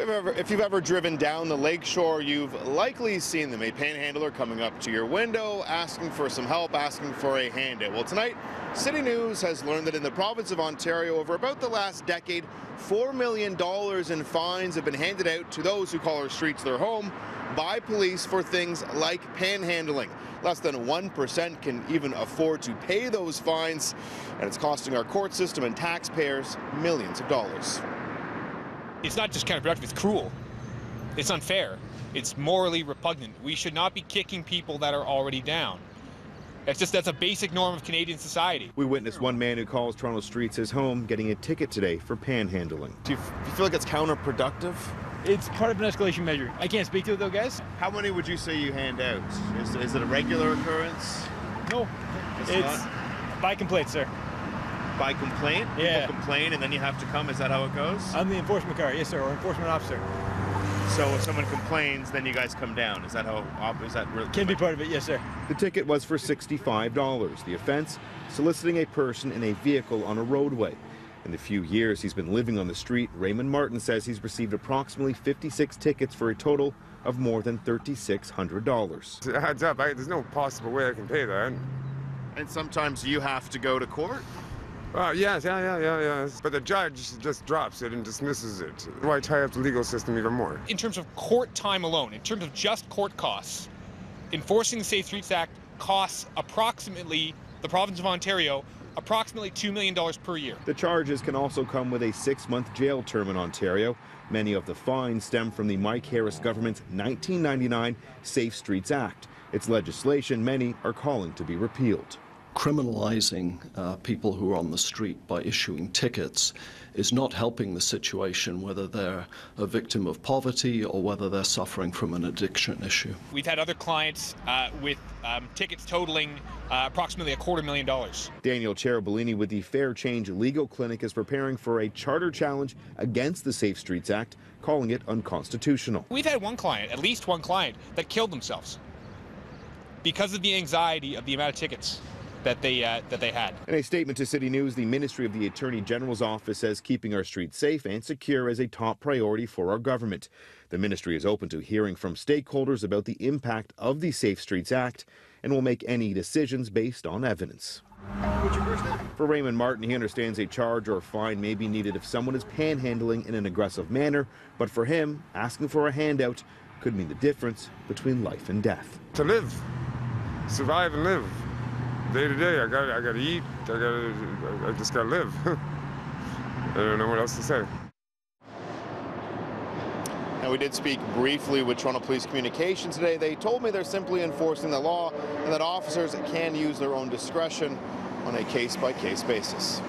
If you've ever driven down the lakeshore, you've likely seen them, a panhandler coming up to your window, asking for some help, asking for a handout. Well, tonight, City News has learned that in the province of Ontario, over about the last decade, $4 million in fines have been handed out to those who call our streets their home by police for things like panhandling. Less than 1% can even afford to pay those fines, and it's costing our court system and taxpayers millions of dollars. It's not just counterproductive, it's cruel. It's unfair. It's morally repugnant. We should not be kicking people that are already down. That's a basic norm of Canadian society. We witnessed one man who calls Toronto streets his home getting a ticket today for panhandling. Do you feel like it's counterproductive? It's part of an escalation measure. I can't speak to it though, guys. How many would you say you hand out? Is it a regular occurrence? No, it's by complaint, sir. By complaint? Yeah. People complain and then you have to come? Is that how it goes? I'm the enforcement car, yes sir, or enforcement officer. So if someone complains, then you guys come down. Is that how? Is that really? Can be part of it, yes sir. The ticket was for $65. The offense, soliciting a person in a vehicle on a roadway. In the few years he's been living on the street, Raymond Martin says he's received approximately 56 tickets for a total of more than $3,600. It adds up. There's no possible way I can pay that. And sometimes you have to go to court? Yes. But the judge just drops it and dismisses it. Why tie up the legal system even more? In terms of court time alone, in terms of just court costs, enforcing the Safe Streets Act costs approximately, the province of Ontario, approximately $2 million per year. The charges can also come with a 6-month jail term in Ontario. Many of the fines stem from the Mike Harris government's 1999 Safe Streets Act. Its legislation many are calling to be repealed. Criminalizing people who are on the street by issuing tickets is not helping the situation, whether they're a victim of poverty or whether they're suffering from an addiction issue. We've had other clients with tickets totaling approximately $250,000. Daniel Cherubellini with the Fair Change Legal Clinic is preparing for a charter challenge against the Safe Streets Act, calling it unconstitutional. We've had one client, at least one client, that killed themselves because of the anxiety of the amount of tickets that they had. In a statement to City News, the Ministry of the Attorney General's office says keeping our streets safe and secure is a top priority for our government. The ministry is open to hearing from stakeholders about the impact of the Safe Streets Act and will make any decisions based on evidence. For Raymond Martin, he understands a charge or fine may be needed if someone is panhandling in an aggressive manner, but for him, asking for a handout could mean the difference between life and death. To live, survive and live. Day to day, I gotta eat. I just gotta live. I don't know what else to say. Now, we did speak briefly with Toronto Police Communications today. They told me they're simply enforcing the law and that officers can use their own discretion on a case-by-case basis.